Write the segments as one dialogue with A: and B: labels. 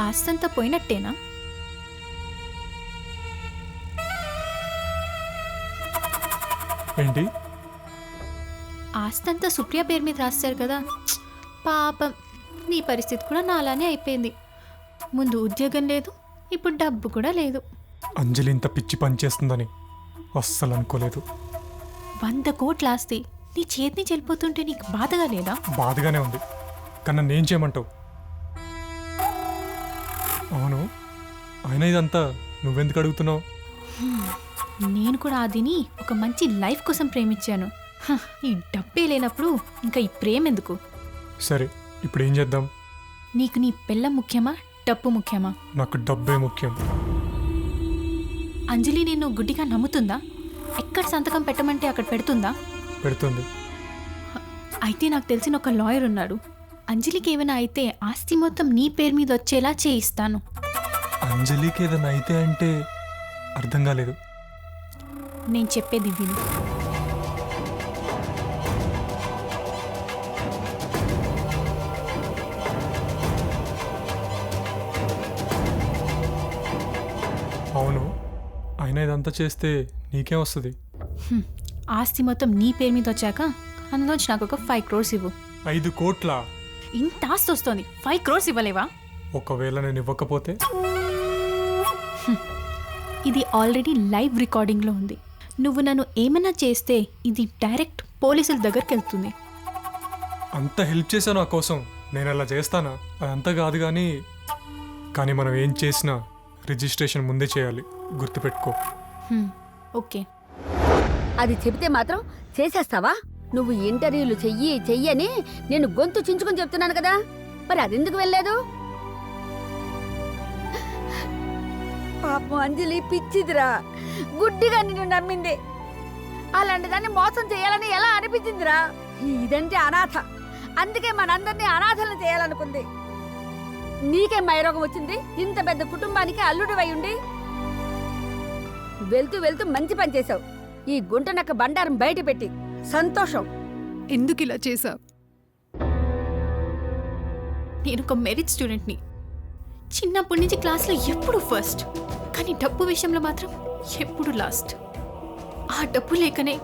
A: ఆస్తంతా పోయినట్టేనా?
B: ఏంటి?
A: ఆస్తంతా సుప్రియ పేరు మీద రాస్తారు కదా. పాపం నీ పరిస్థితి కూడా నాలానే అయిపోయింది. ముందు ఉద్యోగం లేదు, ఇప్పుడు డబ్బు కూడా లేదు.
B: అంజలి ఇంత పిచ్చి పని చేస్తుందని అస్సలు అనుకోలేదు.
A: 100 కోట్ల ఆస్తి నీ చేతిని చెల్లిపోతుంటే నీకు బాధగా లేదా?
B: బాధగానే ఉంది, కన్నా నేను చేయమంటావు? అవును, అయినా ఇదంతా నువ్వెందుకు అడుగుతున్నావు?
A: నేను కూడా ఆదిని ఒక మంచి లైఫ్ కోసం ప్రేమించాను. ఈ డబ్బే లేనప్పుడు ఇంకా ఈ ప్రేమ ఎందుకు?
B: సరే, ఇప్పుడు ఏం చేద్దాం?
A: నీకు నీ పెళ్ళం ముఖ్యమా, డబ్బు ముఖ్యమా?
B: నాకు డబ్బే ముఖ్యం.
A: అంజలి నిన్ను గుడ్డిగా నమ్ముతుందా? ఎక్కడ సంతకం పెట్టమంటే అక్కడ పెడుతుందా?
B: పెడుతుంది.
A: అయితే నాకు తెలిసిన ఒక లాయర్ ఉన్నాడు. అంజలికి ఏమైనా అయితే ఆస్తి మొత్తం నీ పేరు మీద వచ్చేలా చేయిస్తాను.
B: అంజలికి ఏదైనా అయితే అంటే అర్థం కాలేదు.
A: నేను చెప్పేది విను.
B: అవును, అయినా ఇదంతా చేస్తే నీకేం వస్తుంది?
A: ఆస్తి మొత్తం నీ పేరు మీద వచ్చాక అందులోంచి నాకు ఒక 5 crores ఇవ్వు.
B: 5 కోట్ల?
A: ఇంత ఆస్తి వస్తుంది, 5 crores ఇవ్వలేవా?
B: ఒకవేళ నేను ఇవ్వకపోతే?
A: ఇది ఆల్రెడీ లైవ్ రికార్డింగ్లో ఉంది. నువ్వు నన్ను ఏమైనా చేస్తే ఇది డైరెక్ట్ పోలీసుల దగ్గరికి వెళ్తుంది.
B: అంత హెల్ప్ చేశాను నా కోసం, నేను అలా చేస్తానా? అదంతా కాదు కానీ మనం ఏం చేసినా రిజిస్ట్రేషన్ ముందే చేయాలి, గుర్తుపెట్టుకో.
A: ఓకే.
C: అది చెబితే మాత్రం చేసేస్తావా? నువ్వు ఇంటర్వ్యూలు చెయ్యని నేను గొంతు చించుకొని చెప్తున్నాను కదా, మరి అదెందుకు వెళ్ళలేదు? పాపం అంజలి పిచ్చిదిరా, గుడ్డిగా నిన్ను నమ్మింది. అలాంటి దాన్ని మోసం చేయాలని ఎలా అనిపించిందిరా? ఇదంటే అనాథ, అందుకే మనందరినీ అనాథలను చేయాలనుకుంది. నీకేం మైరోగం వచ్చింది? ఇంత పెద్ద కుటుంబానికి అల్లుడివై ఉండి వెళ్తూ వెళ్తూ మంచి పని చేశావు. ఈ గుంటనక్క బండారం బయట పెట్టి సంతోషం.
A: ఎందుకు ఇలా చేశావు? నేను ఒక మెరిట్ స్టూడెంట్ని. చిన్నప్పటి నుంచి క్లాస్లో ఎప్పుడు ఫస్ట్, కానీ డబ్బు విషయంలో మాత్రం ఎప్పుడు లాస్ట్. ఆ డబ్బు లేకనే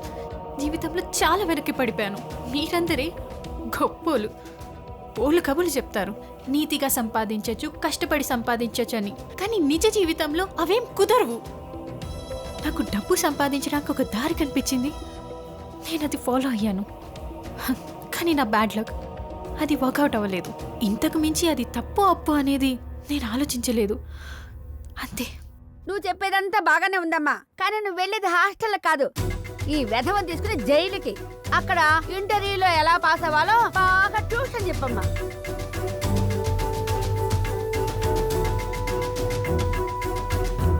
A: జీవితంలో చాలా వెనక్కి పడిపోయాను. మీరందరే గొప్పోలు, పోలు కబులు చెప్తారు. నీతిగా సంపాదించచ్చు, కష్టపడి సంపాదించచ్చు అని, కానీ నిజ జీవితంలో అవేం కుదరవు. నాకు డబ్బు సంపాదించడానికి ఒక దారి కనిపించింది, నేను అది ఫాలో అయ్యాను. కానీ నా బ్యాడ్ లక్, అది వర్కౌట్ అవ్వలేదు. ఇంతకు మించి అది తప్పు అప్పు అనేది నేను ఆలోచించలేదు, అంతే.
C: నువ్వు చెప్పేదంతా బాగానే ఉందమ్మా, కానీ నువ్వు వెళ్ళేది హాస్టల్ కాదు, ఈ వెధవం తీసుకుని జైలుకి. అక్కడ ఇంటర్వ్యూలో ఎలా పాస్ అవ్వాలో బాగా ట్యూషన్ చెప్పమ్మా.